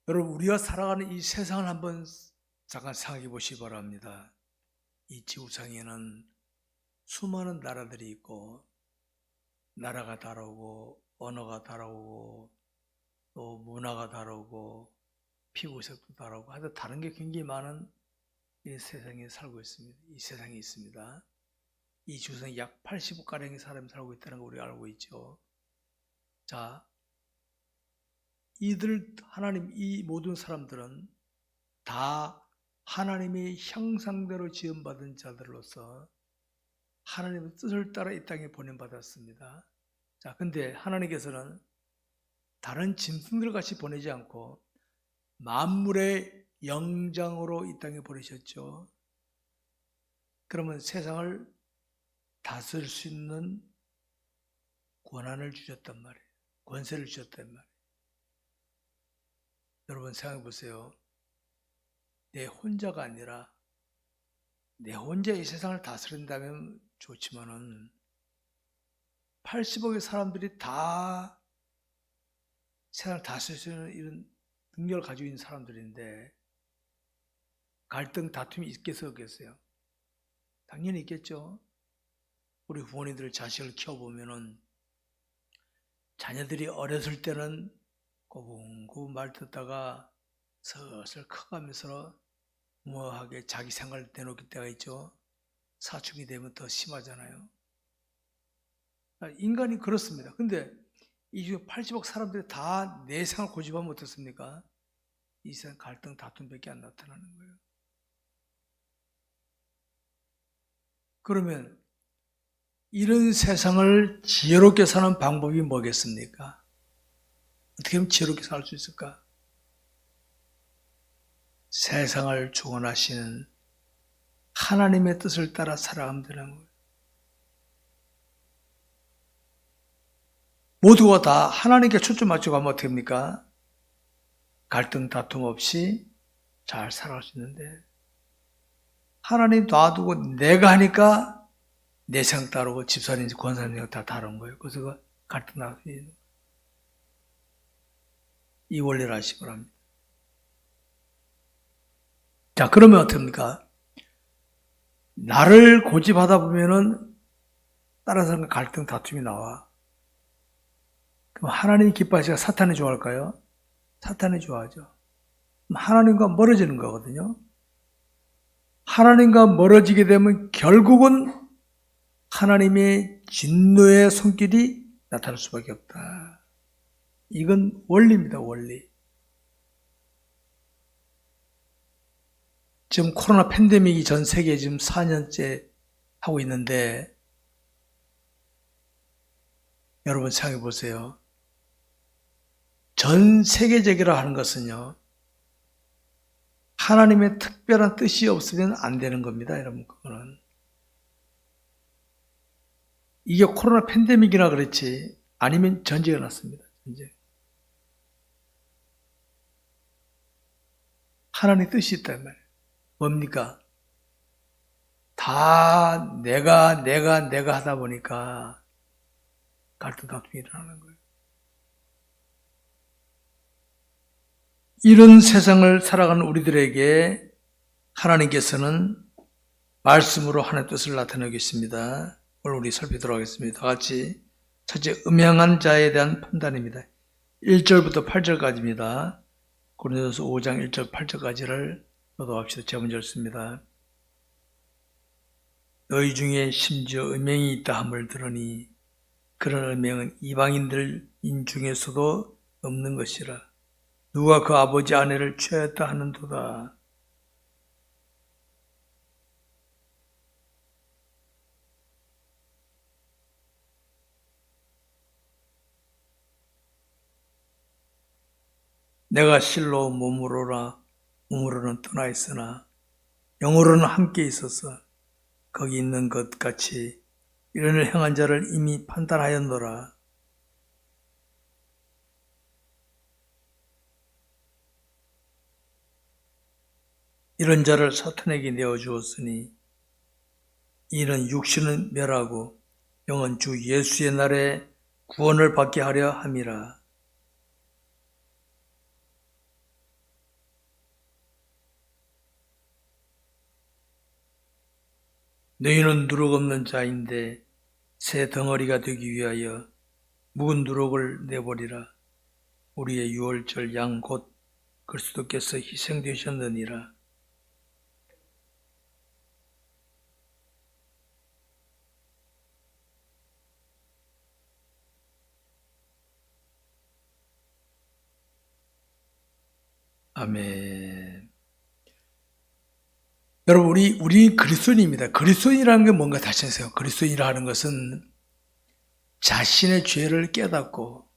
여러분, 우리가 살아가는 이 세상을 한번 잠깐 생각해 보시기 바랍니다. 이 지구상에는 수많은 나라들이 있고, 나라가 다르고, 언어가 다르고, 또 문화가 다르고, 피부색도 다르고, 하여튼 다른 게 굉장히 많은 이 세상에 살고 있습니다. 이 세상에 있습니다. 이 지구상에 약 80억가량의 사람이 살고 있다는 걸 우리가 알고 있죠. 자, 하나님, 이 모든 사람들은 다 하나님의 형상대로 지음받은 자들로서 하나님의 뜻을 따라 이 땅에 보냄받았습니다. 자, 근데 하나님께서는 다른 짐승들 같이 보내지 않고 만물의 영장으로 이 땅에 보내셨죠. 그러면 세상을 다스릴 수 있는 권한을 주셨단 말이에요. 권세를 주셨단 말이에요. 여러분 생각해 보세요. 내 혼자가 아니라 내 혼자 이 세상을 다스린다면 좋지만은 80억의 사람들이 다 세상을 다스릴 수 있는 이런 능력을 가지고 있는 사람들인데 갈등, 다툼이 있겠어요, 없겠어요? 당연히 있겠죠. 우리 부모님들 자식을 키워보면은 자녀들이 어렸을 때는 고분고분 말 듣다가 슬슬 커가면서 무모하게 자기 생각을 내놓을 때가 있죠. 사춘기 되면 더 심하잖아요. 인간이 그렇습니다. 근데 이 중에 80억 사람들이 다 내 생각을 고집하면 어떻습니까? 이 세상 갈등, 다툼밖에 안 나타나는 거예요. 그러면 이런 세상을 지혜롭게 사는 방법이 뭐겠습니까? 어떻게 하면 지혜롭게 살 수 있을까? 세상을 주관하시는 하나님의 뜻을 따라 살아가면 되는 거예요. 모두가 다 하나님께 초점 맞추고 가면 어떻게 됩니까? 갈등, 다툼 없이 잘 살아갈 수 있는데 하나님 놔두고 내가 하니까 내 생각 따르고 집사님, 권사님 다 다른 거예요. 그래서 갈등 나서 이 원리를 아시기 바랍니다. 자, 그러면 어떻습니까? 나를 고집하다 보면은 다른 사람과 갈등, 다툼이 나와. 그럼 하나님이 기뻐하시까 사탄이 좋아할까요? 사탄이 좋아하죠. 하나님과 멀어지는 거거든요. 하나님과 멀어지게 되면 결국은 하나님의 진노의 손길이 나타날 수밖에 없다. 이건 원리입니다, 원리. 지금 코로나 팬데믹이 전 세계에 지금 4년째 하고 있는데 여러분 생각해 보세요. 전 세계적이라 하는 것은요. 하나님의 특별한 뜻이 없으면 안 되는 겁니다, 여러분. 그거는. 이게 코로나 팬데믹이라 그렇지 아니면 전쟁이 났습니다. 전쟁. 하나님의 뜻이 있단 말이에요. 뭡니까? 다 내가 하다 보니까 갈등 다툼이 일어나는 거예요. 이런 세상을 살아가는 우리들에게 하나님께서는 말씀으로 하나님의 뜻을 나타내고 계십니다. 오늘 우리 살피도록 하겠습니다. 다 같이 첫째, 음행한 자에 대한 판단입니다. 1절부터 8절까지입니다. 고린도서 5장 1절 8절까지를 노도합시다. 제가 먼저 읽습니다. 너희 중에 심지어 음행이 있다 함을 들으니 그런 음행은 이방인들인 중에서도 없는 것이라. 누가 그 아버지 아내를 취하였다 하는도다. 내가 실로 몸으로는 떠나 있으나 영으로는 함께 있어서 거기 있는 것 같이 이런 일을 행한 자를 이미 판단하였노라. 이런 자를 사탄에게 내어주었으니 이는 육신은 멸하고 영은 주 예수의 날에 구원을 받게 하려 함이라. 너희는 누룩 없는 자인데 새 덩어리가 되기 위하여 묵은 누룩을 내버리라. 우리의 유월절 양 곧 그리스도께서 희생되셨느니라. 아멘. 여러분, 우리 그리스도인입니다. 그리스도인이라는 게 뭔가 다시 하세요. 그리스도인이라는 것은 자신의 죄를 깨닫고,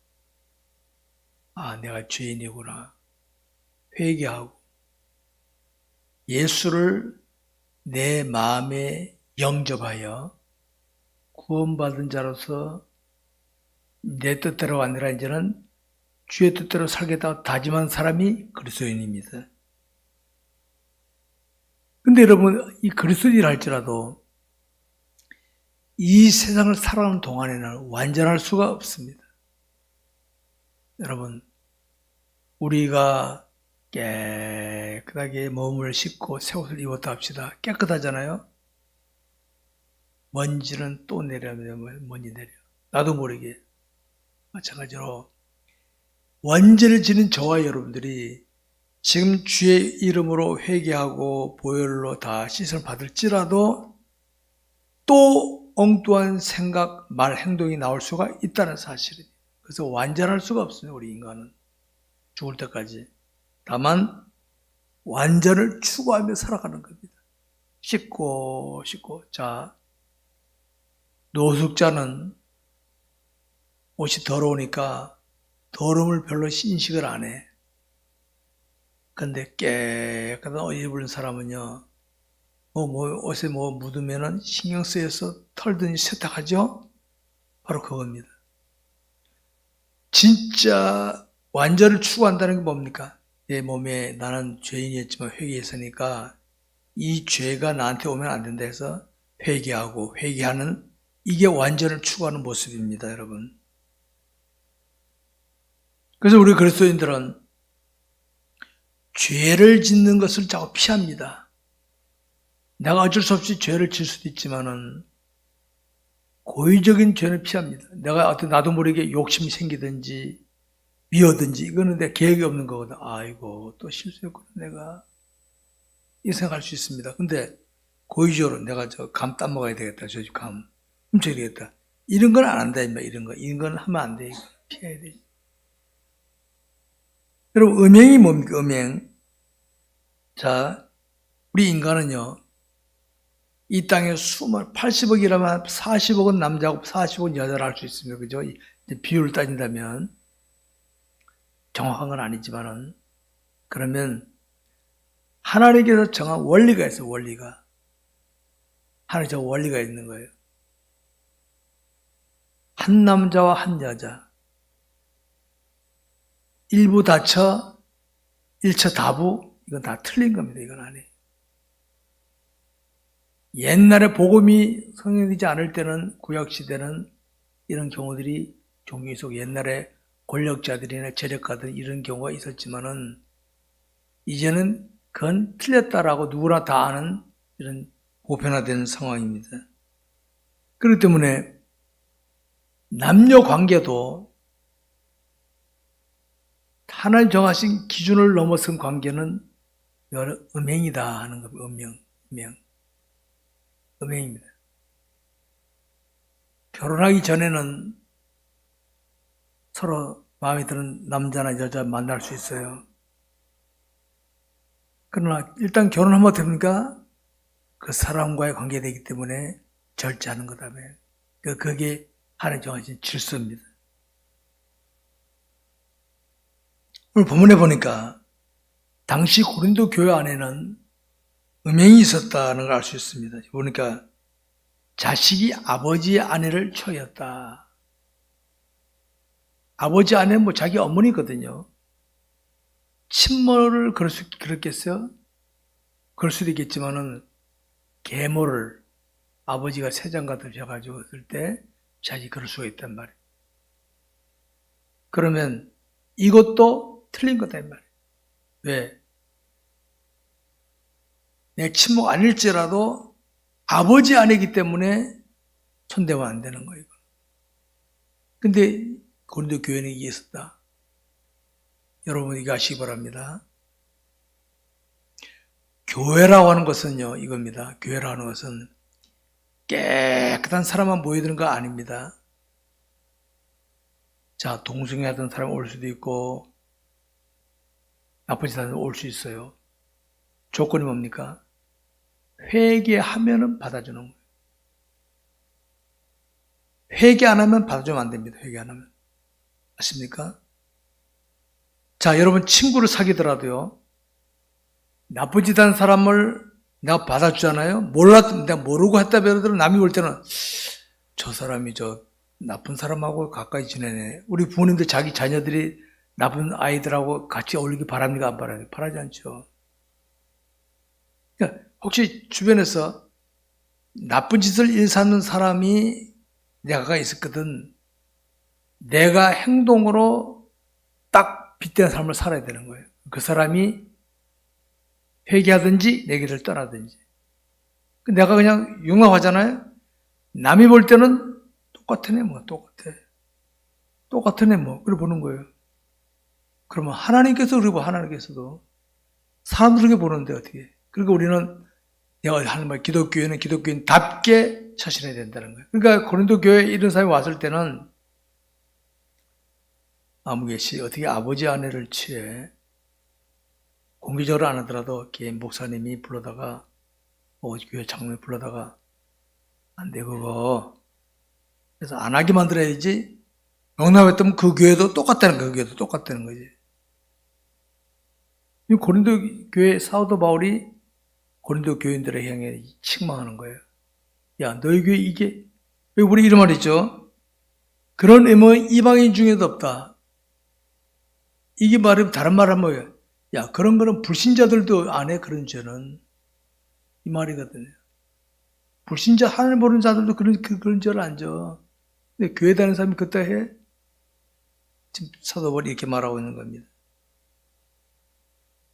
내가 죄인이구나. 회개하고, 예수를 내 마음에 영접하여 구원받은 자로서 내 뜻대로 아니라 이제는 주의 뜻대로 살겠다고 다짐한 사람이 그리스도인입니다. 근데 여러분, 이 그리스도인이라 할지라도 이 세상을 살아가는 동안에는 완전할 수가 없습니다. 여러분, 우리가 깨끗하게 몸을 씻고 새 옷을 입었다 합시다. 깨끗하잖아요? 먼지는 또 내려요. 먼지 내려. 나도 모르게. 마찬가지로 원죄를 지는 저와 여러분들이 지금 주의 이름으로 회개하고 보혈로 다 씻음을 받을지라도 또 엉뚱한 생각, 말, 행동이 나올 수가 있다는 사실입니다. 그래서 완전할 수가 없습니다. 우리 인간은 죽을 때까지. 다만 완전을 추구하며 살아가는 겁니다. 씻고 자, 노숙자는 옷이 더러우니까 더러움을 별로 인식을 안 해. 근데 깨끗한 옷 입은 사람은요, 옷에 묻으면은 신경 쓰여서 털든지 세탁하죠? 바로 그겁니다. 진짜 완전을 추구한다는 게 뭡니까? 내 몸에 나는 죄인이었지만 회개했으니까 이 죄가 나한테 오면 안 된다 해서 회개하는 이게 완전을 추구하는 모습입니다, 여러분. 그래서 우리 그리스도인들은 죄를 짓는 것을 자꾸 피합니다. 내가 어쩔 수 없이 죄를 질 수도 있지만은 고의적인 죄를 피합니다. 내가 나도 모르게 욕심이 생기든지 미워든지 이거는 내 계획이 없는 거거든. 아이고 또 실수했구나 내가 이 생각할 수 있습니다. 근데 고의적으로 내가 저 감 따먹어야 되겠다. 저 집 감 훔쳐야 되겠다. 이런 건 안 한다. 이런 건 하면 안 돼. 이거 피해야 돼. 여러분 음행이 뭡니까? 음행. 자, 우리 인간은요. 이 땅에 80억이라면 40억은 남자고 40억은 여자를 할 수 있습니다. 그죠? 비율을 따진다면 정확한 건 아니지만은 그러면 하나님께서 정한 원리가 있어요. 원리가. 하나님 정한 원리가 있는 거예요. 한 남자와 한 여자. 일부 다처, 일처 다부. 이건 다 틀린 겁니다. 이건 아니에요. 옛날에 복음이 성행되지 않을 때는 구약시대는 이런 경우들이 종교 속 옛날에 권력자들이나 재력가들 이런 경우가 있었지만은 이제는 그건 틀렸다라고 누구나 다 아는 이런 보편화된 상황입니다. 그렇기 때문에 남녀 관계도 하나님 정하신 기준을 넘어선 관계는 음행이다 하는 겁니다. 음행입니다. 결혼하기 전에는 서로 마음에 드는 남자나 여자 만날 수 있어요. 그러나 일단 결혼하면 됩니까? 그 사람과의 관계되기 때문에 절제하는 거다며. 그게 하나님 정하신 질서입니다. 오늘 본문에 보니까 당시 고린도 교회 안에는 음행이 있었다는 걸 알 수 있습니다. 보니까 자식이 아버지의 아내를 초였다. 아버지 아내는 자기 어머니거든요. 친모를 그렇겠어요? 그럴 수도 있겠지만은 계모를 아버지가 세장가 드셔가지고 있을 때 자식이 그럴 수가 있단 말이에요. 그러면 이것도 틀린 거다 이 말이에요. 왜? 내 친모가 아닐지라도 아버지 아내이기 때문에 손대면 안 되는 거예요. 근데 고린도 교회는 이게 있었다. 여러분 이거 아시기 바랍니다. 교회라고 하는 것은요, 이겁니다. 교회라고 하는 것은 깨끗한 사람만 모여드는 거 아닙니다. 자, 동성애하던 사람 올 수도 있고, 나쁜 짓 하는 사람 올 수 있어요. 조건이 뭡니까? 회개하면은 받아주는 거예요. 회개 안 하면 받아주면 안 됩니다. 회개 안 하면. 아십니까? 자, 여러분 친구를 사귀더라도요, 나쁜 짓 하는 사람을 내가 받아주잖아요? 내가 모르고 했다 그러더라도 남이 볼 때는 저 사람이 저 나쁜 사람하고 가까이 지내네. 우리 부모님들 자기 자녀들이 나쁜 아이들하고 같이 어울리기 바랍니까? 안 바랍니까? 바라지 않죠. 그러니까 혹시 주변에서 나쁜 짓을 일삼는 사람이 내가 있었거든. 내가 행동으로 딱 빗대는 삶을 살아야 되는 거예요. 그 사람이 회개하든지 내 길을 떠나든지. 내가 그냥 융합하잖아요. 남이 볼 때는 똑같은 애 뭐 똑같아. 똑같은 애 뭐 그래 보는 거예요. 그러면 하나님께서 그리고 하나님께서도 사람들 그렇게 보는데 어떻게? 그러니까 우리는 내가 하는 말 기독교회는 기독교인답게 처신해야 된다는 거예요. 그러니까 고린도 교회에 이런 사람이 왔을 때는 아무개시 어떻게 아버지 아내를 취해 공개적으로 안 하더라도 개인 목사님이 불러다가 교회 장로에 불러다가 안 돼 그거 그래서 안 하게 만들어야지. 용납했다면 그 교회도 똑같다는 거예요. 그 교회도 똑같다는 거지. 이 고린도 교회 사도 바울이 고린도 교인들을 향해 책망하는 거예요. 야, 너희 교회 이게 우리 이런 말 있죠. 그런 의무는 이방인 중에도 없다. 이게 말은 다른 말 하면 뭐예요? 야, 그런 거는 불신자들도 안 해, 그런 죄는. 이 말이거든요. 불신자, 하나님 모르는 자들도 그런 죄를 안 져. 근데 교회 다니는 사람이 그때 해? 지금 사도 바울이 이렇게 말하고 있는 겁니다.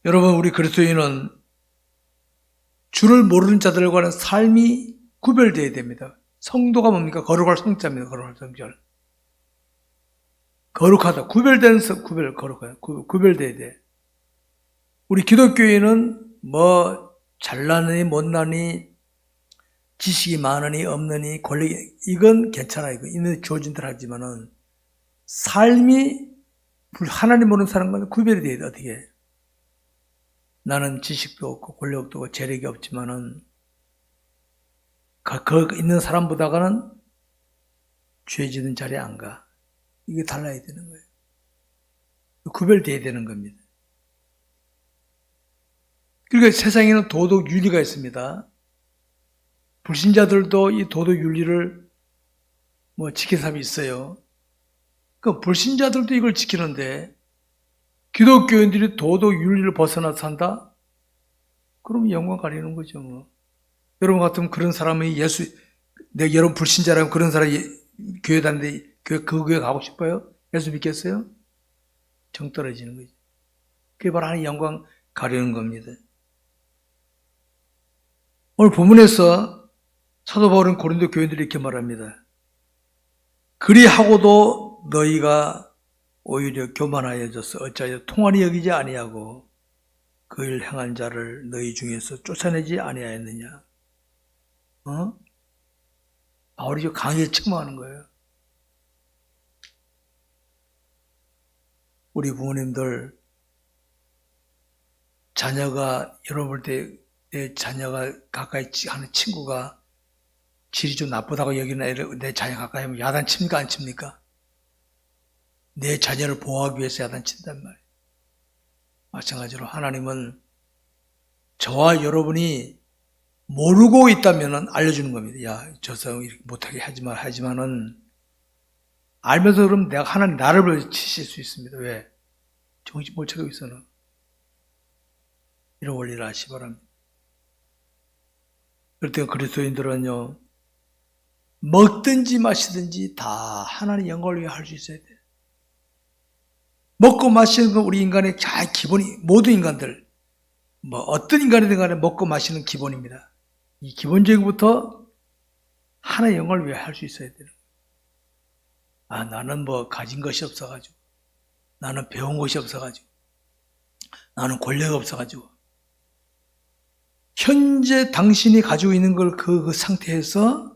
여러분, 우리 그리스도인은 주를 모르는 자들과는 삶이 구별되어야 됩니다. 성도가 뭡니까? 거룩할 성자입니다. 거룩할 성자. 거룩하다. 구별되는 거룩하다. 구별돼야 돼. 우리 기독교인은 뭐 잘나니 못나니 지식이 많으니 없느니 권리 이건 괜찮아. 이거 있는 조진들 하지만은 삶이 하나님 모르는 사람과는 구별이 돼야 돼. 어떻게? 나는 지식도 없고 권력도 없고 재력이 없지만은 그 있는 사람보다는 죄 짓는 자리에 안 가. 이게 달라야 되는 거예요. 구별돼야 되는 겁니다. 그러니까 세상에는 도덕 윤리가 있습니다. 불신자들도 이 도덕 윤리를 지키는 사람이 있어요. 그 불신자들도 이걸 지키는데 기독교인들이 도덕 윤리를 벗어나서 산다? 그럼 영광 가리는 거죠. 뭐. 여러분 같으면 그런 사람이 여러분 불신자라면 그런 사람이 교회 다니는데 그 교회 가고 싶어요? 예수 믿겠어요? 정 떨어지는 거죠. 그게 바로 하나님 영광 가리는 겁니다. 오늘 본문에서 사도 바울은 고린도 교인들이 이렇게 말합니다. 그리하고도 너희가 오히려 교만하여져서 어찌하여 통한이 여기지 아니하고 그 일 행한 자를 너희 중에서 쫓아내지 아니하였느냐. 바울이 강하게 책망하는 거예요. 우리 부모님들 자녀가 여러분 볼 때 내 자녀가 가까이 하는 친구가 질이 좀 나쁘다고 여기는 애를 내 자녀 가까이 하면 야단칩니까 안 칩니까? 내 자녀를 보호하기 위해서 야단친단 말이에요. 마찬가지로 하나님은 저와 여러분이 모르고 있다면 알려주는 겁니다. 야, 저 사람 이렇게 못하게 하지만은 알면서 그럼 내가 하나님 나를 치실 수 있습니다. 왜? 정신 못 차리고 있어는. 이런 원리를 아시기 바랍니다. 그럴 때 그리스도인들은요, 먹든지 마시든지 다 하나님 영광을 위해 할 수 있어야 돼요. 먹고 마시는 건 우리 인간의 기본이, 모든 인간들, 어떤 인간이든 간에 먹고 마시는 기본입니다. 이 기본적인 것부터 하나의 영광을 위해 할 수 있어야 되는 거예요. 나는 뭐 가진 것이 없어가지고, 나는 배운 것이 없어가지고, 나는 권력이 없어가지고, 현재 당신이 가지고 있는 걸 그 상태에서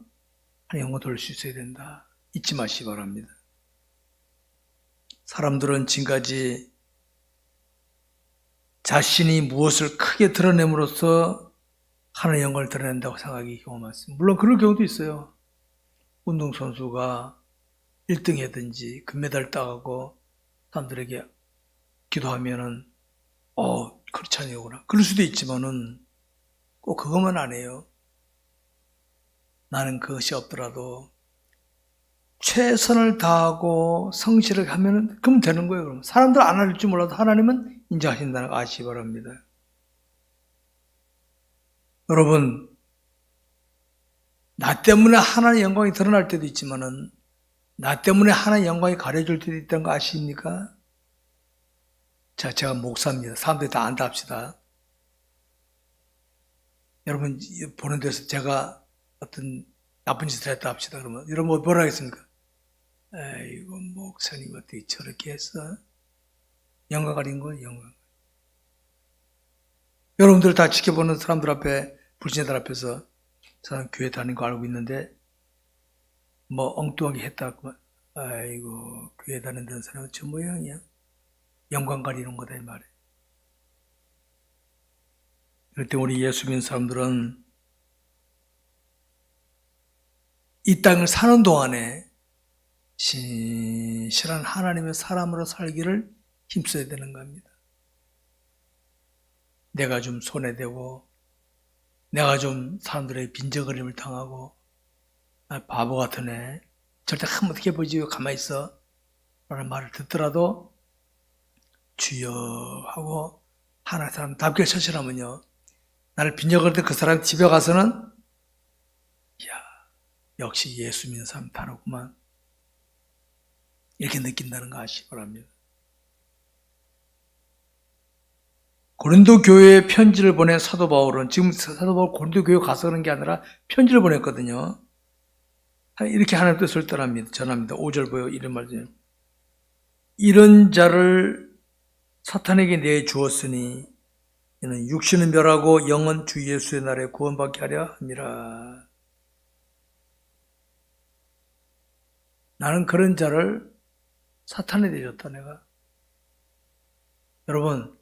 하나의 영광을 돌릴 수 있어야 된다. 잊지 마시기 바랍니다. 사람들은 지금까지 자신이 무엇을 크게 드러냄으로써 하나의 영광을 드러낸다고 생각하기 경우가 많습니다. 물론 그럴 경우도 있어요. 운동선수가 1등 했든지 금메달 따가고 사람들에게 기도하면은 그렇지 않으구나. 그럴 수도 있지만은 꼭 그것만 안 해요. 나는 그것이 없더라도 최선을 다하고 성실하게 하면 그러면 되는 거예요. 그럼 사람들 안 할지 몰라도 하나님은 인정하신다는 거 아시기 바랍니다. 여러분, 나 때문에 하나님의 영광이 드러날 때도 있지만은 나 때문에 하나님의 영광이 가려질 때도 있다는 거 아십니까? 자, 제가 목사입니다. 사람들이 다 안다 합시다. 여러분 보는 데서 제가 어떤 나쁜 짓을 했다 합시다. 그러면 여러분 뭐라 하겠습니까? 이거 목사님 어떻게 저렇게 했어? 영광 가린 거예요, 영광. 여러분들 다 지켜보는 사람들 앞에, 불신자들 앞에서 저는 교회 다니는 거 알고 있는데 뭐 엉뚱하게 했다고, 아이고 교회 다니는 사람은 저 모양이야. 영광 가리는 거다 이 말이에요. 그럴 때 우리 예수 믿는 사람들은 이 땅을 사는 동안에 신실한 하나님의 사람으로 살기를 힘써야 되는 겁니다. 내가 좀 손해되고 내가 좀 사람들의 빈정거림을 당하고 바보 같은 애 절대 한번 어떻게 보지 가만히 있어 라는 말을 듣더라도 주여 하고 하나의 사람답게 처신하면요, 나를 빈정거릴 때 그 사람 집에 가서는 역시 예수 믿는 사람 다르구만 이렇게 느낀다는 거 아시기 바랍니다. 고린도 교회에 편지를 보낸 사도 바울은, 지금 사도 바울 고린도 교회 가서 그런 게 아니라 편지를 보냈거든요. 이렇게 하나님 뜻을 전합니다. 5절 보여 이런 말이죠. 이런 자를 사탄에게 내주었으니 이는 육신은 멸하고 영은 주 예수의 날에 구원받게 하려 함이라. 나는 그런 자를 사탄에 내줬다 내가. 여러분,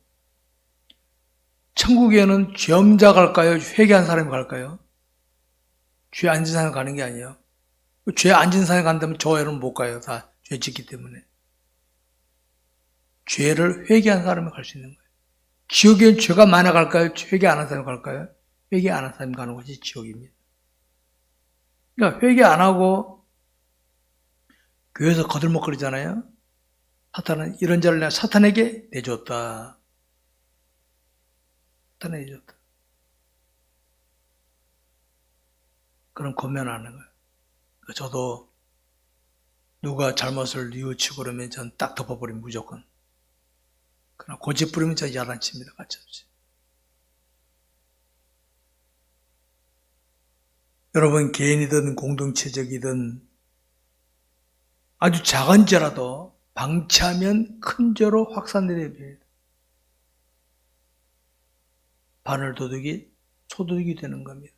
천국에는 죄업자 갈까요? 회개한 사람이 갈까요? 죄 안 진 사람이 가는 게 아니에요. 죄 안 진 사람이 간다면 저 여러분 못 가요. 다 죄 짓기 때문에. 죄를 회개한 사람이 갈 수 있는 거예요. 지옥에 죄가 많아 갈까요? 회개 안 한 사람이 갈까요? 회개 안 한 사람이 가는 것이 지옥입니다. 그러니까 회개 안 하고 교회에서 거들먹거리잖아요. 사탄은 이런 자를 내가 사탄에게 내줬다. 사탄에게 내줬다. 그럼 권면하는 거예요. 저도 누가 잘못을 뉘우치고 그러면 전 딱 덮어버리면 무조건. 그러나 고집 부리면 저 야단칩니다. 가짜없이. 여러분 개인이든 공동체적이든 아주 작은 죄라도 방치하면 큰 죄로 확산되는 겁니다. 바늘도둑이 소도둑이 되는 겁니다.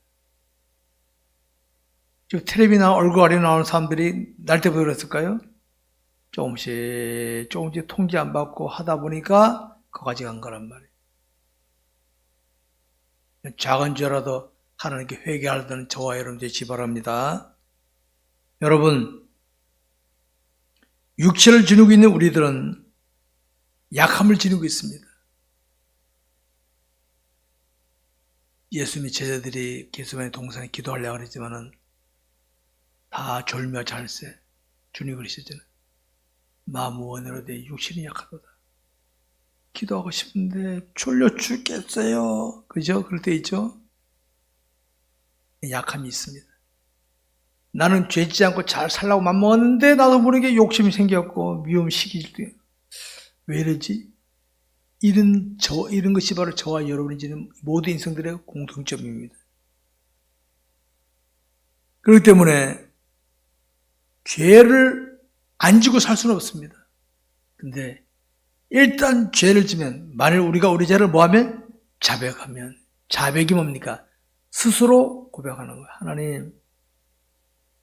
지금 텔레비나 얼굴 아래 나오는 사람들이 날 때부터 그랬을까요? 조금씩 통제 안 받고 하다 보니까 거기까지 간 거란 말이에요. 작은 죄라도 하나님께 회개하려는 저와 여러분 되시기 바랍니다. 여러분, 육체를 지니고 있는 우리들은 약함을 지니고 있습니다. 예수님의 제자들이 게세마네 동산에 기도하려고 그랬지만은 다 졸며 잘세. 주님 그러시잖아요. 마음 원으로 내 육신이 약하도다. 기도하고 싶은데 졸려 죽겠어요. 그죠? 그럴 때 있죠? 약함이 있습니다. 나는 죄짓지 않고 잘 살라고 맘먹었는데 나도 모르게 욕심이 생겼고 미움 시기질 때 왜 이러지? 이런 것이 바로 저와 여러분이 지는 모든 인생들의 공통점입니다. 그렇기 때문에 죄를 안 지고 살 수는 없습니다. 근데 일단 죄를 지면, 만일 우리가 우리 죄를 뭐하면? 자백하면, 자백이 뭡니까? 스스로 고백하는 거예요. 하나님,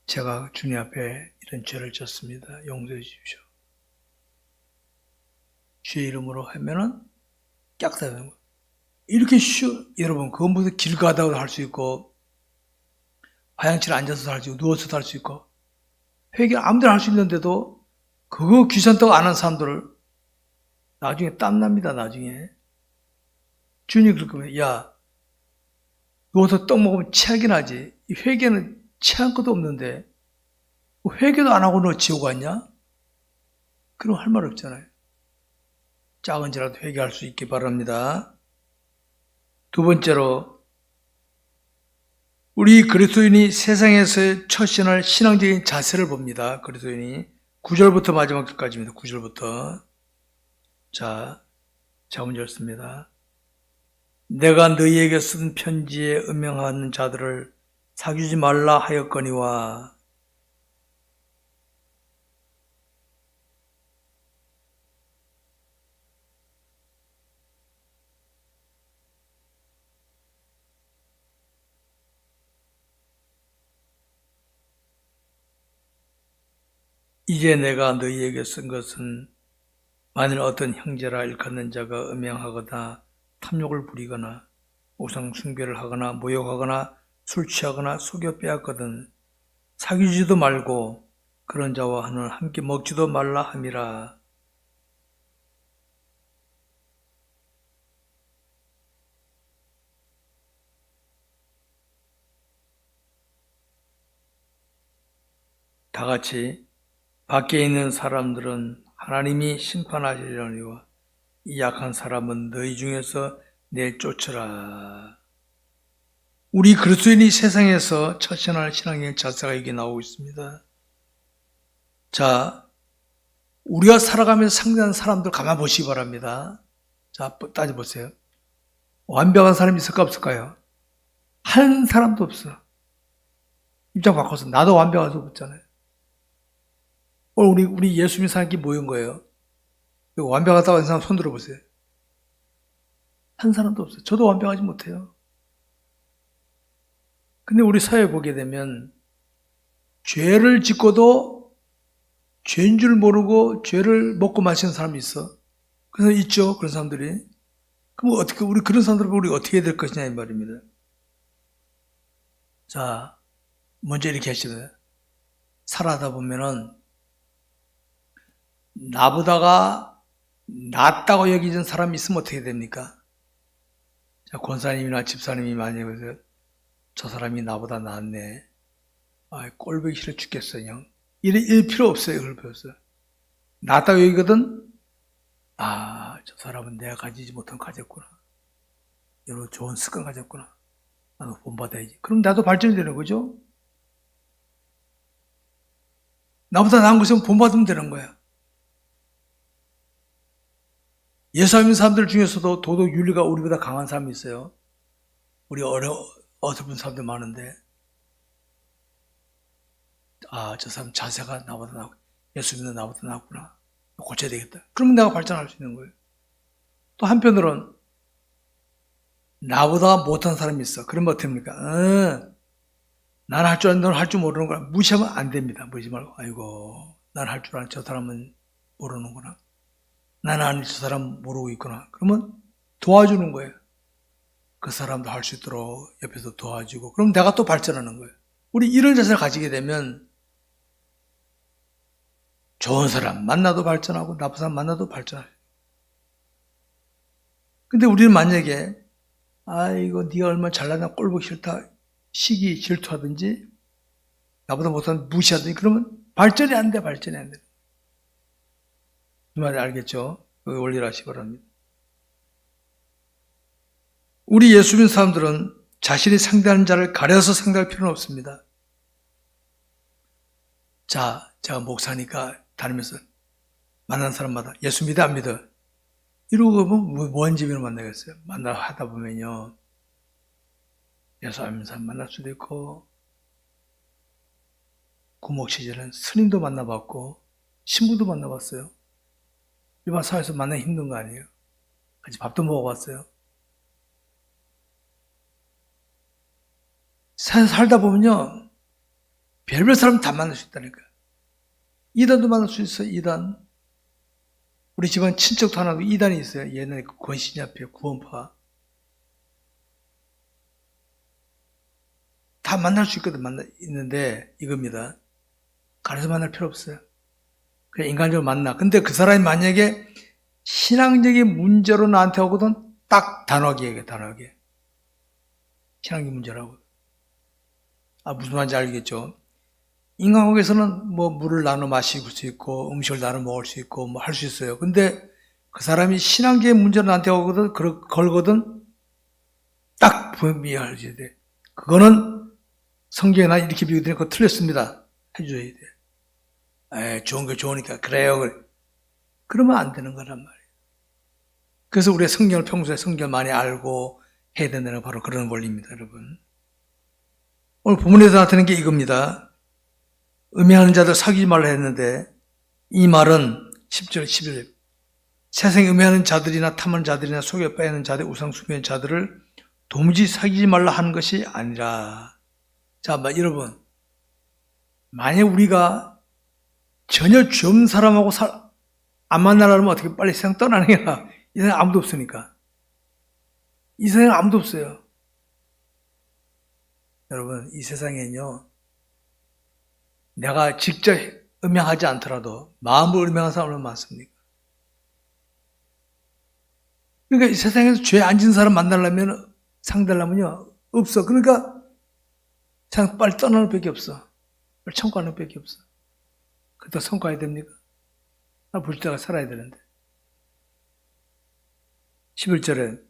제가 주님 앞에 이런 죄를 졌습니다. 용서해 주십시오. 주의 이름으로 하면은 깍다는 거예요. 이렇게 여러분, 그건 무슨 길 가다가도 할 수 있고, 화장실에 앉아서도 할 수 있고, 누워서도 할 수 있고, 회개 아무데나 할 수 있는데도, 그거 귀찮다고 안 한 사람들을 나중에 땀납니다, 나중에. 주님이 그럴 거면, 야, 누워서 떡 먹으면 체하긴 하지. 이 회개는 체한 것도 없는데, 회개도 안 하고 너 지옥 왔냐? 그럼 할 말 없잖아요. 작은 죄라도 회개할 수 있기 바랍니다. 두 번째로, 우리 그리스도인이 세상에서 처신할 신앙적인 자세를 봅니다. 그리스도인이 9절부터 마지막 절까지입니다. 9절부터. 자, 먼저 읽습니다. 내가 너희에게 쓴 편지에 음행하는 자들을 사귀지 말라 하였거니와 이제 내가 너희에게 쓴 것은 만일 어떤 형제라 일컫는 자가 음행하거나 탐욕을 부리거나 우상 숭배를 하거나 모욕하거나 술 취하거나 속여 빼앗거든 사귀지도 말고 그런 자와 하는 함께 먹지도 말라 함이라. 다 같이 밖에 있는 사람들은 하나님이 심판하시려니와 이 약한 사람은 너희 중에서 내쫓으라. 우리 그리스도인이 세상에서 처신할 신앙의 자세가 여기 나오고 있습니다. 자, 우리가 살아가면서 상대하는 사람들 가만 보시기 바랍니다. 자, 따져보세요. 완벽한 사람이 있을까 없을까요? 한 사람도 없어. 입장 바꿔서 나도 완벽할 수 없잖아요. 오늘 우리 예수 믿는 사람끼리 모인 거예요. 완벽하다고 하는 사람 손 들어보세요. 한 사람도 없어요. 저도 완벽하지 못해요. 근데 우리 사회 보게 되면 죄를 짓고도 죄인 줄 모르고 죄를 먹고 마시는 사람이 있어. 그래서 있죠, 그런 사람들이. 그럼 어떻게, 우리 그런 사람들 우리 어떻게 해야 될 것이냐 이 말입니다. 자, 먼저 이렇게 하시면 살아다 보면은 나보다가 낫다고 여기는 사람이 있으면 어떻게 됩니까? 자, 권사님이나 집사님이 만약에 저 사람이 나보다 낫네. 아, 꼴보기 싫어 죽겠어, 그냥. 이럴 필요 없어요, 그럴 필요 없어요. 낫다고 여기거든? 아, 저 사람은 내가 가지지 못한 거 가졌구나. 여러 좋은 습관 가졌구나. 나도 본받아야지. 그럼 나도 발전이 되는 거죠? 나보다 나은 것은 본받으면 되는 거야. 예수 믿는 사람들 중에서도 도덕 윤리가 우리보다 강한 사람이 있어요. 우리 어설픈 사람들 많은데, 아, 저 사람 자세가 나보다 나고, 예수 믿는 나보다 낫구나. 고쳐야 되겠다. 그러면 내가 발전할 수 있는 거예요. 또 한편으로는, 나보다 못한 사람이 있어. 그러면 어떻게 합니까? 나는 할 줄 아는데 너는 할 줄 모르는 거야. 무시하면 안 됩니다. 무시 말고, 아이고, 난 할 줄 아는 저 사람은 모르는구나. 나는 아는 저 사람 모르고 있구나. 그러면 도와주는 거예요. 그 사람도 할 수 있도록 옆에서 도와주고, 그럼 내가 또 발전하는 거예요. 우리 이런 자세를 가지게 되면 좋은 사람 만나도 발전하고 나쁜 사람 만나도 발전해요. 근데 우리는 만약에 아이고 네가 얼마나 잘나냐 꼴보기 싫다 시기 질투하든지 나보다 못하면 무시하든지 그러면 발전이 안 돼. 발전이 안 돼. 이 말이 알겠죠? 그 원리를 아시기 바랍니다. 우리 예수 믿는 사람들은 자신이 상대하는 자를 가려서 상대할 필요는 없습니다. 자, 제가 목사니까 다니면서 만난 사람마다 예수 믿어 안 믿어? 이러고 보면 뭐한 집을 만나겠어요? 하다 보면요 예수 안 믿는 사람 만날 수도 있고 구목 시절엔 스님도 만나봤고 신부도 만나봤어요. 일반 사회에서 만나기 힘든 거 아니에요? 같이 밥도 먹어봤어요. 살다 보면요, 별별 사람 다 만날 수 있다니까요. 이단도 만날 수 있어요, 이단. 우리 집안 친척도 하나도 이단이 있어요. 옛날에 그 권신협회, 구원파. 다 만날 수 있거든, 있는데, 이겁니다. 가려서 만날 필요 없어요. 그냥 인간적으로 만나. 근데 그 사람이 만약에 신앙적인 문제로 나한테 오거든, 딱 단호하게 얘기해, 단호하게. 신앙적인 문제라고. 아, 무슨 말인지 알겠죠? 인간관계에서는 뭐 물을 나눠 마실 수 있고 음식을 나눠 먹을 수 있고 뭐 할 수 있어요. 근데 그 사람이 신앙계의 문제로 나한테 오거든, 걸거든, 딱 분명히 해줘야 돼. 그거는 성경에 나 이렇게 비교되니 그거 틀렸습니다. 해줘야 돼. 좋은 게 좋으니까 그래요. 그러면 안 되는 거란 말이에요. 그래서 우리가 성경을 평소에 성경을 많이 알고 해야 된다는 바로 그런 원리입니다, 여러분. 오늘 본문에서 나타나는 게 이겁니다. 음행하는 자들 사귀지 말라 했는데 이 말은 10절, 11절 세상에 음행하는 자들이나 탐하는 자들이나 속여 빼는 자들, 우상 숭배하는 자들을 도무지 사귀지 말라 하는 것이 아니라. 자, 여러분, 만약 우리가 전혀 죄 없는 사람하고 안 만나려면 어떻게 빨리 세상 떠나는 게 나아. 이 세상에 아무도 없으니까. 이 세상에 아무도 없어요. 여러분, 이 세상에는요, 내가 직접 음행하지 않더라도 마음으로 음행하는 사람은 많습니까? 그러니까 이 세상에서 죄 안 진 사람 만나려면, 상대하려면요, 없어. 그러니까 세상 빨리 떠나는 밖에 없어. 빨리 천국하는 밖에 없어. 그때 성과해야 됩니까? 나 볼 때가 살아야 되는데. 11절에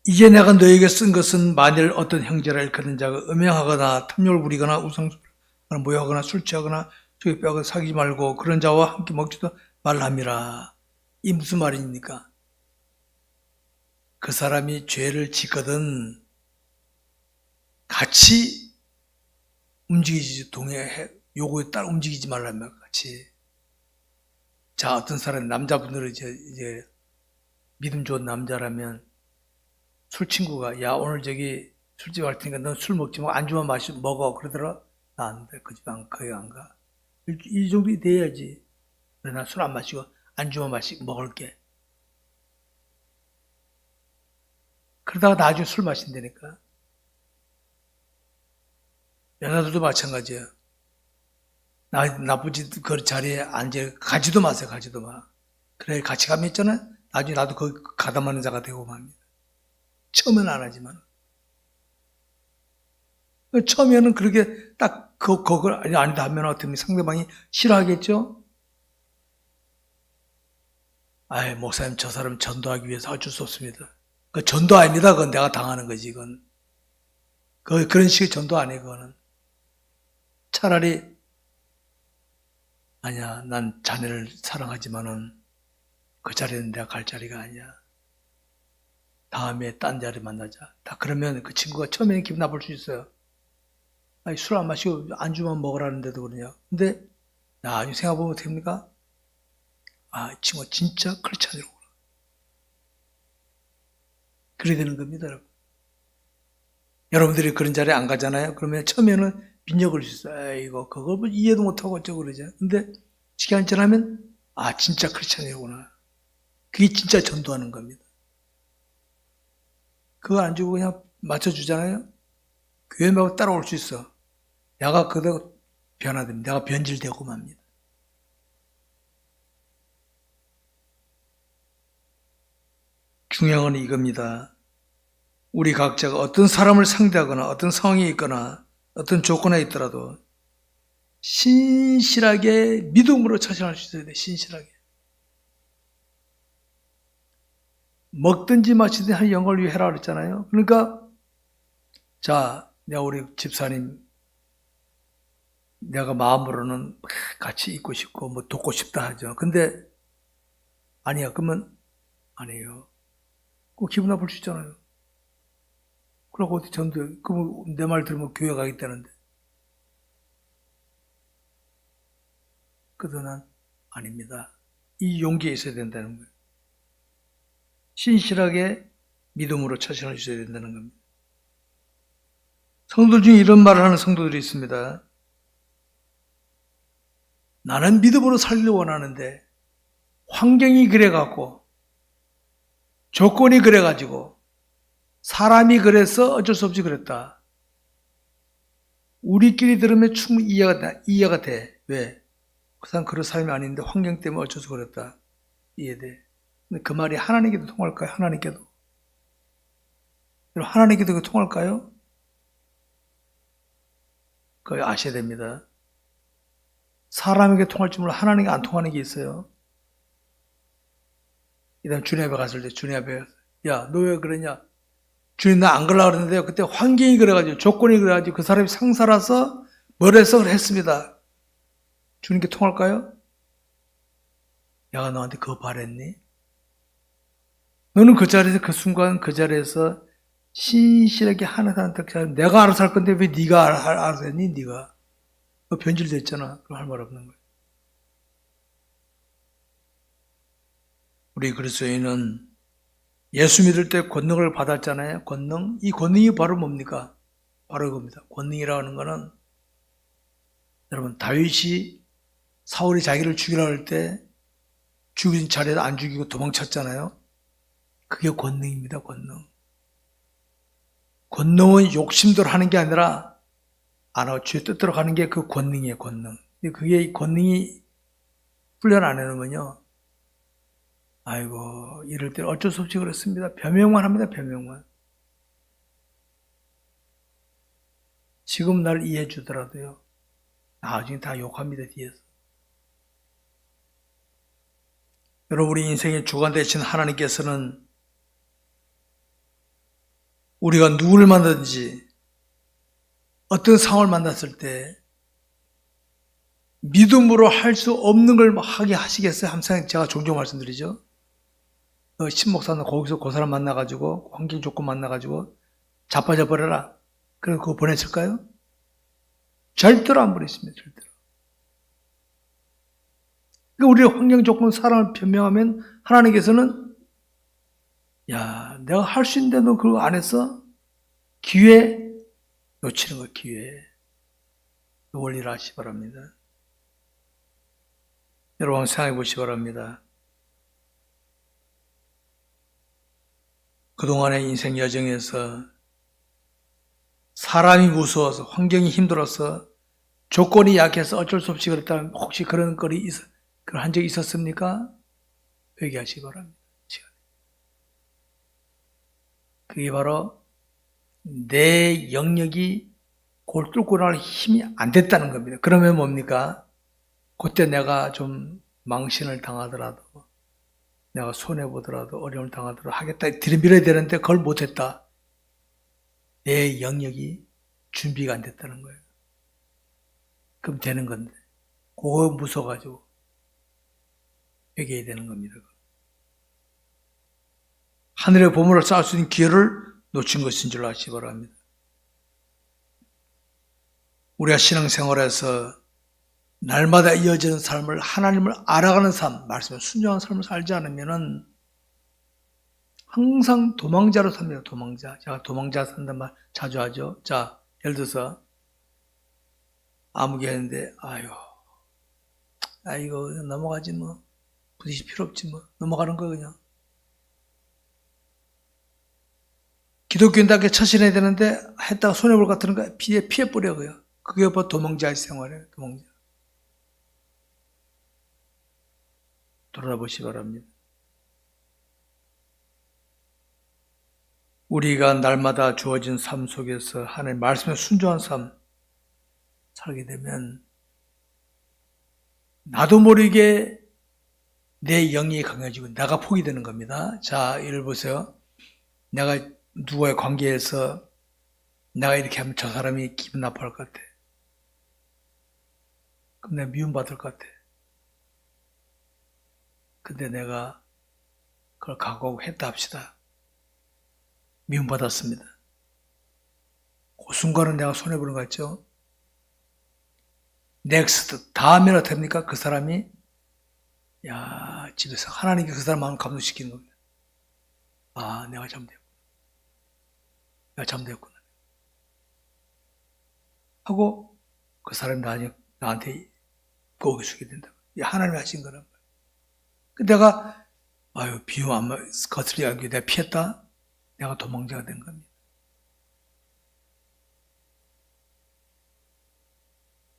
이제 내가 너에게 쓴 것은 만일 어떤 형제라 일컫는 자가 음행하거나 탐욕을 부리거나 우상숭배하거나 모욕하거나 술 취하거나 저기 빼거나 사귀지 말고 그런 자와 함께 먹지도 말함이라. 이 무슨 말입니까? 그 사람이 죄를 짓거든 같이 움직이지, 요구에 따라 움직이지 말라면 같이. 자, 어떤 사람, 남자분들은 이제 믿음 좋은 남자라면 술 친구가, 야, 오늘 저기 술집 갈 테니까 넌 술 먹지 마. 안주만 먹어. 그러더라. 나 안 돼. 그 집 거기 안 가. 이 정도 돼야지. 그래, 나 술 안 마시고 안주만 먹을게. 그러다가 나중에 술 마신다니까. 여자들도 마찬가지예요. 나쁘지, 그 자리에 가지도 마세요, 가지도 마. 그래, 같이 가면 있잖아요. 나중에 나도 거기 가담하는 자가 되고 맙니다. 처음에는 안 하지만. 처음에는 그렇게 딱, 그걸 아니다 하면 어떻게 상대방이 싫어하겠죠? 목사님, 저 사람 전도하기 위해서 어쩔 수 없습니다. 그 전도 아닙니다. 그건 내가 당하는 거지, 이건. 그런 식의 전도 아니에요, 그거는. 차라리, 아니야, 난 자네를 사랑하지만은 그 자리는 내가 갈 자리가 아니야. 다음에 딴 자리 만나자. 다 그러면 그 친구가 처음에는 기분 나쁠 수 있어요. 술 안 마시고 안주만 먹으라는데도 그러냐. 근데 나중에 생각해보면 됩니까? 이 친구가 진짜 크리스찬이구나. 그래야 되는 겁니다, 여러분. 여러분들이 그런 자리에 안 가잖아요. 그러면 처음에는 빈정을 수 있어요. 이거 그걸 뭐 이해도 못하고 어쩌고 그러죠. 근데 시간이 지나면 진짜 크리스찬이구나. 그게 진짜 전도하는 겁니다. 그거 안 주고 그냥 맞춰주잖아요. 교회 말고 따라올 수 있어. 내가 그대로 변화됩니다. 내가 변질되고 맙니다. 중요한 건 이겁니다. 우리 각자가 어떤 사람을 상대하거나 어떤 상황이 있거나 어떤 조건에 있더라도 신실하게 믿음으로 처신할 수 있어야 돼. 신실하게. 먹든지 마시든지 한 영혼을 위해 해라 그랬잖아요. 그러니까 자, 내가 우리 집사님 내가 마음으로는 같이 있고 싶고 뭐 돕고 싶다 하죠. 근데 아니야. 그러면 아니에요. 꼭 기분 나쁠 수 있잖아요. 그러고 어디 전도해. 그러면 내 말 들으면 교회 가겠다는데. 그들은 아닙니다. 이 용기가 있어야 된다는 거예요. 신실하게 믿음으로 처신을 주셔야 된다는 겁니다. 성도들 중에 이런 말을 하는 성도들이 있습니다. 나는 믿음으로 살기를 원하는데 환경이 그래갖고 조건이 그래가지고 사람이 그래서 어쩔 수 없이 그랬다. 우리끼리 들으면 충분히 이해가 돼. 왜? 그 사람 그런 사람이 아닌데 환경 때문에 어쩔 수 없이 그랬다. 이해돼. 근데 그 말이 하나님께도 통할까요? 하나님께도. 하나님께도 그 통할까요? 그거 아셔야 됩니다. 사람에게 통할 줄 몰라 하나님께 안 통하는 게 있어요. 이다음 주님 앞에 갔을 때 주님 앞에 야, 너 왜 그러냐? 주님 나 안 그러려고 그랬는데요. 그때 환경이 그래가지고 조건이 그래가지고 그 사람이 상사라서 뭐래서 했습니다. 주님께 통할까요? 내가 너한테 그거 바랬니? 너는 그 자리에서 그 순간 그 자리에서 신실하게 하는 사람한테 내가 알아서 할 건데 왜 네가 알아서 했니? 네가 너 변질됐잖아. 그럼 할 말 없는 거야. 우리 그리스도인은 예수 믿을 때 권능을 받았잖아요. 권능. 이 권능이 바로 뭡니까? 바로 이겁니다. 권능이라는 거는 여러분 다윗이 사울이 자기를 죽이려고 할 때 죽인 자리에서 안 죽이고 도망쳤잖아요. 그게 권능입니다. 권능. 권능은 욕심대로 하는 게 아니라 안 하고 주의 뜻대로 가는 게 그 권능이에요. 권능. 그게 권능이 훈련 안 해놓으면요. 아이고 이럴 때 어쩔 수 없이 그렇습니다. 변명만 합니다. 변명만. 지금 날 이해해 주더라도요. 나중에 다 욕합니다. 뒤에서. 여러분 우리 인생의 주관 되신 하나님께서는 우리가 누구를 만나든지 어떤 상황을 만났을 때 믿음으로 할 수 없는 걸 하게 하시겠어요? 항상 제가 종종 말씀드리죠. 신목사는 거기서 그 사람 만나가지고 환경 조건 만나가지고 자빠져버려라. 그래서 그거 보냈을까요? 절대로 안 보냈습니다. 절대로. 그러니까 우리의 환경 조건 사랑을 변명하면 하나님께서는 야 내가 할 수 있는데 너 그거 안 했어? 기회 놓치는 거예요. 기회. 그 원리를 아시기 바랍니다. 여러분 생각해 보시기 바랍니다. 그동안의 인생 여정에서 사람이 무서워서 환경이 힘들어서 조건이 약해서 어쩔 수 없이 그랬다면 혹시 그런 한 적이 있었습니까? 회개하시기 바랍니다. 그게 바로 내 영역이 그걸 뚫고 나갈 힘이 안 됐다는 겁니다. 그러면 뭡니까? 그때 내가 좀 망신을 당하더라도 내가 손해보더라도 어려움을 당하더라도 하겠다 들이밀어야 되는데 그걸 못했다. 내 영역이 준비가 안 됐다는 거예요. 그럼 되는 건데 그거 무서워가지고 회개해야 되는 겁니다. 하늘의 보물을 쌓을 수 있는 기회를 놓친 것인 줄 아시기 바랍니다. 우리가 신앙생활에서 날마다 이어지는 삶을 하나님을 알아가는 삶, 말씀에 순종하는 삶을 살지 않으면 항상 도망자로 삽니다. 도망자. 제가 도망자 산단 말 자주 하죠. 자, 예를 들어서 아무개 했는데 아이고 넘어가지 뭐. 부딪힐 필요 없지 뭐. 넘어가는 거 그냥. 기독교인답게 처신해야 되는데 했다가 손해볼 것 같은 거 피해버려 그요. 그게 바로 도망자의 생활이에요. 도망자. 돌아보시기 바랍니다. 우리가 날마다 주어진 삶 속에서 하나님의 말씀에 순종한 삶 살게 되면 나도 모르게 내 영이 강해지고 내가 포기 되는 겁니다. 자, 예를 보세요. 내가 누구와의 관계에서 내가 이렇게 하면 저 사람이 기분 나빠할 것 같아. 그럼 내가 미움받을 것 같아. 근데 내가 그걸 각오하고 했다 합시다. 미움받았습니다. 그 순간은 내가 손해보는 것 같죠? 넥스트 다음에는 어떻게 됩니까? 그 사람이 집에서 하나님께 그 사람 마음을 감동시키는 겁니다. 내가 잘못했구나 하고 그 사람이 나한테 고개 숙게 된다. 하나님이 하신 거란 말이야. 내가 비움 안 거슬리게 하기 위해 내가 피했다. 내가 도망자가 된 겁니다.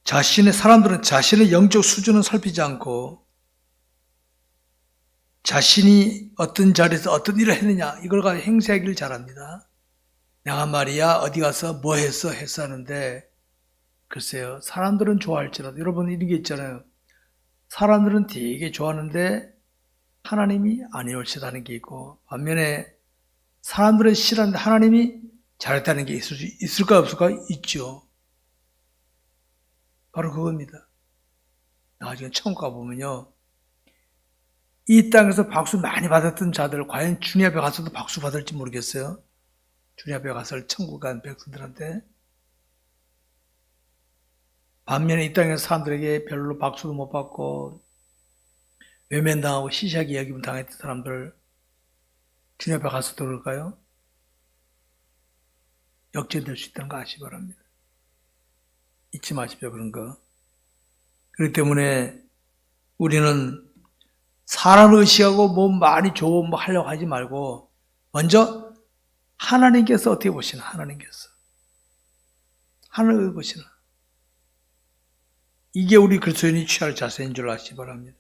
사람들은 자신의 영적 수준은 살피지 않고 자신이 어떤 자리에서 어떤 일을 했느냐 이걸 가지고 행세하기를 잘합니다. 내가 말이야 어디 가서 뭐 했어 하는데 글쎄요, 사람들은 좋아할지라도 여러분 이런 게 있잖아요. 사람들은 되게 좋아하는데 하나님이 아니올시다는 게 있고 반면에 사람들은 싫어하는데 하나님이 잘했다는 게 있을까 없을까? 있죠. 바로 그겁니다. 나중에 천국 가보면요. 이 땅에서 박수 많이 받았던 자들 과연 주님 앞에 가서도 박수 받을지 모르겠어요. 주님 앞에 가서 천국 간 백성들한테. 반면에 이 땅에서 사람들에게 별로 박수도 못 받고 외면당하고 시시하게 여김을 당했던 사람들 주님 앞에 가서도 그럴까요? 역전될 수 있다는 거 아시기 바랍니다. 잊지 마십시오, 그런 거. 그렇기 때문에 우리는 사람을 의식하고 뭐 많이 좋은 뭐 하려고 하지 말고 먼저 하나님께서 어떻게 보시나, 하나님께서. 하나님을 보시나. 이게 우리 그리스도인이 취할 자세인 줄 아시기 바랍니다.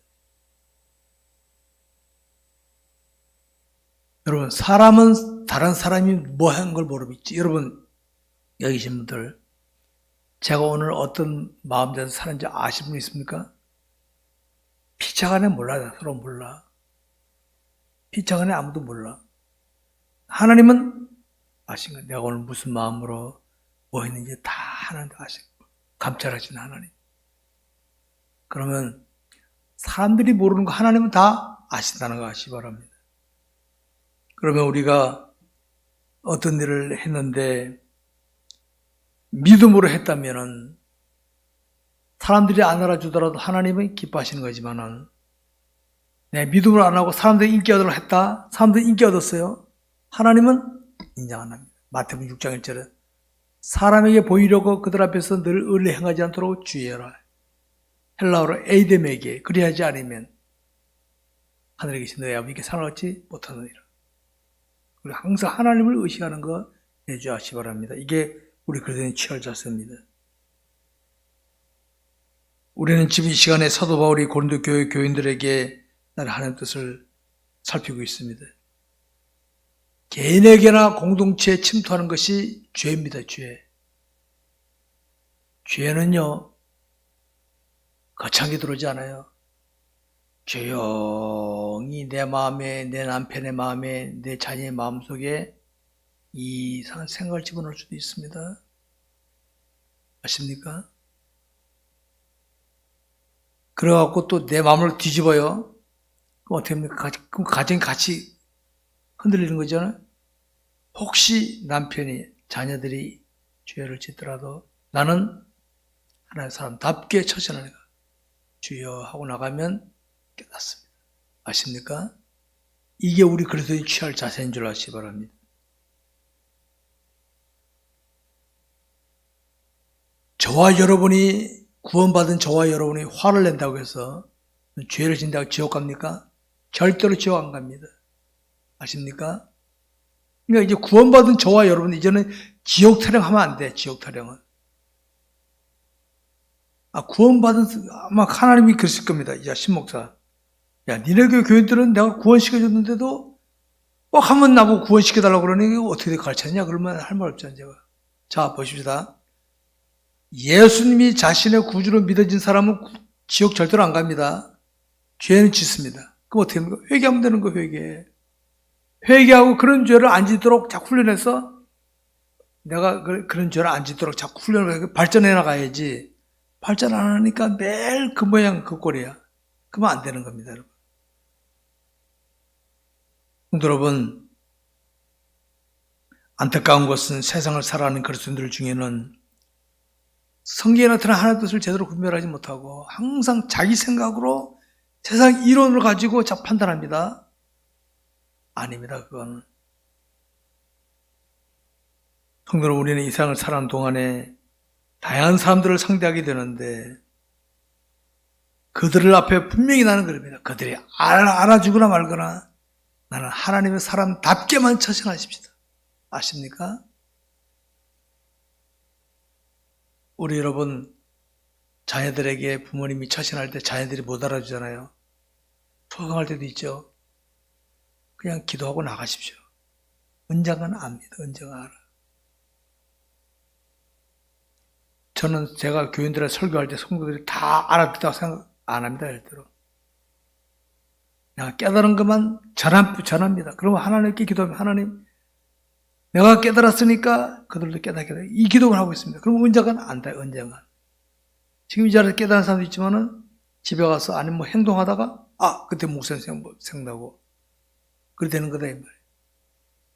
여러분, 사람은 다른 사람이 뭐 한 걸 모르겠지. 여러분, 여기 계신 분들, 제가 오늘 어떤 마음대로 사는지 아시는 분 있습니까? 피차간에 몰라요. 서로 몰라. 피차간에 아무도 몰라. 하나님은 아신 거예요. 내가 오늘 무슨 마음으로 뭐 했는지 다 하나님도 아시고 감찰하신 하나님. 그러면 사람들이 모르는 거 하나님은 다 아신다는 거 아시기 바랍니다. 그러면 우리가 어떤 일을 했는데 믿음으로 했다면은 사람들이 안 알아주더라도 하나님은 기뻐하시는 거지만은 내 믿음으로 안 하고 사람들이 인기 얻으려고 했다. 사람들이 인기 얻었어요. 하나님은 인정 안 합니다. 마태복음 6장 1절에 사람에게 보이려고 그들 앞에서 늘 의를 행하지 않도록 주의해라. 헬라어로 에이뎀에게 그리하지 않으면 하늘에 계신 너희 아버지께 상을 얻지 못하느니라. 우리 항상 하나님을 의식하는 거 내주하시 바랍니다. 이게 우리 그리스도인의 취할 자세입니다. 우리는 지금 이 시간에 사도 바울이 고린도 교회 교인들에게 하나님의 뜻을 살피고 있습니다. 개인에게나 공동체에 침투하는 것이 죄입니다. 죄. 죄는요 거창하게 들어오지 않아요. 조용히 내 마음에, 내 남편의 마음에, 내 자녀의 마음속에 이상한 생각을 집어넣을 수도 있습니다. 아십니까? 그래갖고 또 내 마음을 뒤집어요. 그럼 어떻게 합니까? 그럼 가정이 같이 흔들리는 거잖아요. 혹시 남편이, 자녀들이 죄를 짓더라도 나는 하나님의 사람답게 처신하는 거. 주여 하고 나가면 깨닫습니다. 아십니까? 이게 우리 그리스도인이 취할 자세인 줄 아시기 바랍니다. 저와 여러분이 구원받은 저와 여러분이 화를 낸다고 해서 죄를 진다고 지옥 갑니까? 절대로 지옥 안 갑니다. 아십니까? 그러니까 이제 구원받은 저와 여러분 이제는 지옥 타령하면 안 돼. 지옥 타령은. 구원받은 아마 하나님이 그랬을 겁니다. 야 신목사, 야 니네 교인들은 내가 구원시켜줬는데도 한번 나보고 구원시켜달라고 그러니 어떻게 가르쳤냐? 그러면 할 말 없잖아요. 제가. 자 보십시다. 예수님이 자신의 구주로 믿어진 사람은 지옥 절대로 안 갑니다. 죄는 짓습니다. 그럼 어떻게 합니까? 회개하면 되는 거 회개. 회개하고 그런 죄를 안 짓도록 자꾸 훈련해서 내가 그런 죄를 안 짓도록 자꾸 훈련을 발전해 나가야지. 발전 안 하니까 매일 그 모양 그 꼴이야. 그러면 안 되는 겁니다. 여러분. 여러분, 안타까운 것은 세상을 살아가는 그리스도인들 중에는 성경에 나타난 하나님의 뜻을 제대로 분별하지 못하고 항상 자기 생각으로 세상 이론을 가지고 판단합니다. 아닙니다. 그건. 성도는 우리는 이 세상을 살아가는 동안에 다양한 사람들을 상대하게 되는데 그들을 앞에 분명히 나는 겁니다. 그들이 알아주거나 말거나 나는 하나님의 사람답게만 처신하십시다. 아십니까? 우리 여러분 자녀들에게 부모님이 처신할 때 자녀들이 못 알아주잖아요. 소송할 때도 있죠. 그냥 기도하고 나가십시오. 언젠가는 압니다. 언젠가 알아. 저는 제가 교인들에 설교할 때 성도들이 다 알아듣다고 생각 안 합니다. 절대로. 내가 깨달은 것만 전합니다. 그러면 하나님께 기도하면 하나님 내가 깨달았으니까 그들도 깨닫게 돼. 이 기도를 하고 있습니다. 그럼 언젠가는 안다. 언젠가. 지금 이 자리에서 깨달은 사람도 있지만은 집에 가서 아니면 뭐 행동하다가 그때 목사님 생각나고 그래 되는 거다 이 말이에요.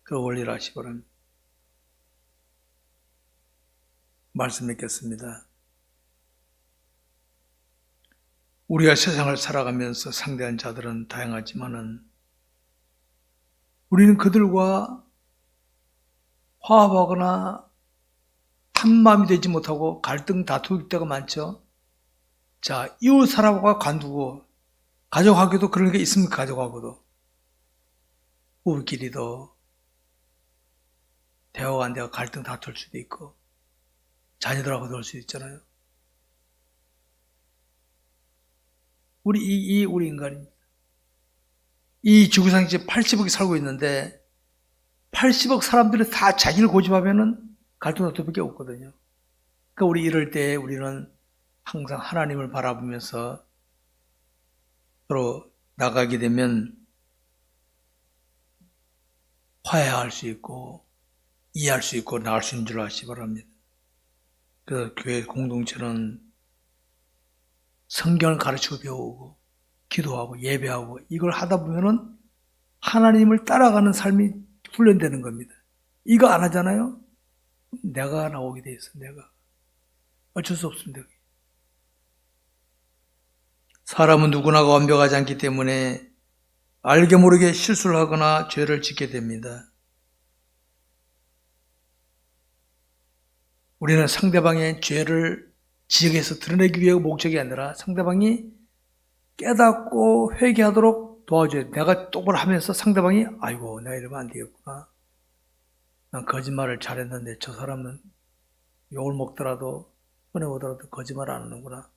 그 원리를 아시기 바랍니다. 말씀 맺겠습니다. 우리가 세상을 살아가면서 상대한 자들은 다양하지만은 우리는 그들과 화합하거나 한 마음이 되지 못하고 갈등 다툴 때가 많죠. 자, 이웃 사람과 관두고 가족하고도 그런 게 있습니까? 가족하고도 부부끼리도 대화가 안 되고 갈등 다툴 수도 있고 자녀들하고도 그럴 수도 있잖아요. 우리 인간입니다. 이 지구상에 80억이 살고 있는데 80억 사람들이 다 자기를 고집하면은 갈등 다툼밖에 없거든요. 그러니까 우리 이럴 때 우리는 항상 하나님을 바라보면서 서로 나가게 되면 화해할 수 있고 이해할 수 있고 나을 수 있는 줄 아시기 바랍니다. 그래서 교회 공동체는 성경을 가르치고 배우고 기도하고 예배하고 이걸 하다 보면은 하나님을 따라가는 삶이 훈련되는 겁니다. 이거 안 하잖아요? 내가 나오게 돼 있어. 내가 어쩔 수 없습니다. 사람은 누구나 완벽하지 않기 때문에 알게 모르게 실수를 하거나 죄를 짓게 됩니다. 우리는 상대방의 죄를 지적해서 드러내기 위해 목적이 아니라 상대방이 깨닫고 회개하도록 도와줘야 돼. 내가 똑바로 하면서 상대방이 아이고 내가 이러면 안 되겠구나. 난 거짓말을 잘했는데 저 사람은 욕을 먹더라도 꺼내오더라도 거짓말 안 하는구나.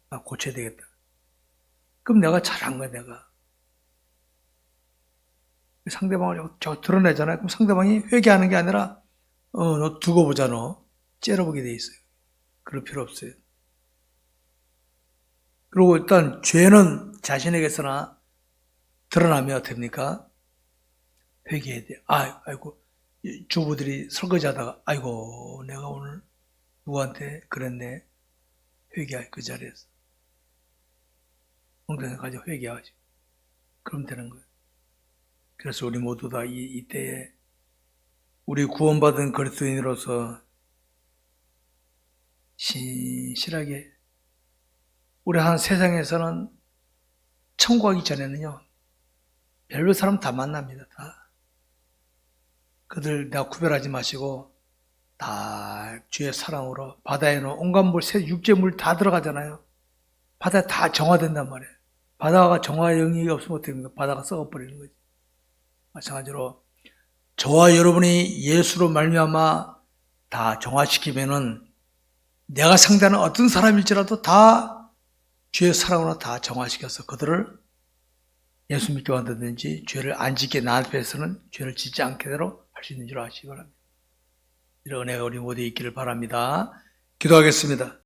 나 고쳐야 되겠다. 그럼 내가 잘한 거야 내가. 상대방을 드러내잖아요. 그럼 상대방이 회개하는 게 아니라 너 두고 보자 너. 째려보게 돼 있어요. 그럴 필요 없어요. 그리고 일단 죄는 자신에게서나 드러나면 어떻습니까? 회개해야 돼요. 아이고 주부들이 설거지하다가 아이고 내가 오늘 누구한테 그랬네. 회개할 그 자리에서. 엉덩이까지 회개하시고 그럼 되는 거예요. 그래서 우리 모두 다 이때에 우리 구원받은 그리스도인으로서 신실하게 우리 한 세상에서는 천국 가기 전에는요 별별 사람 다 만납니다. 다 그들 다 구별하지 마시고 다 주의 사랑으로 바다에 놓은 온갖 물, 육재물 다 들어가잖아요. 바다에 다 정화된단 말이에요. 바다가 정화 영역이 없으면 어떻게 됩니까? 바다가 썩어버리는 거지. 마찬가지로 저와 여러분이 예수로 말미암아 다 정화시키면은 내가 상대하는 어떤 사람일지라도 다 주의 사랑으로 다 정화시켜서 그들을 예수 믿게 만들든지 죄를 안 짓게 나 앞에서는 죄를 짓지 않게대로 할 수 있는 줄 아시기 바랍니다. 이런 은혜가 우리 모두에 있기를 바랍니다. 기도하겠습니다.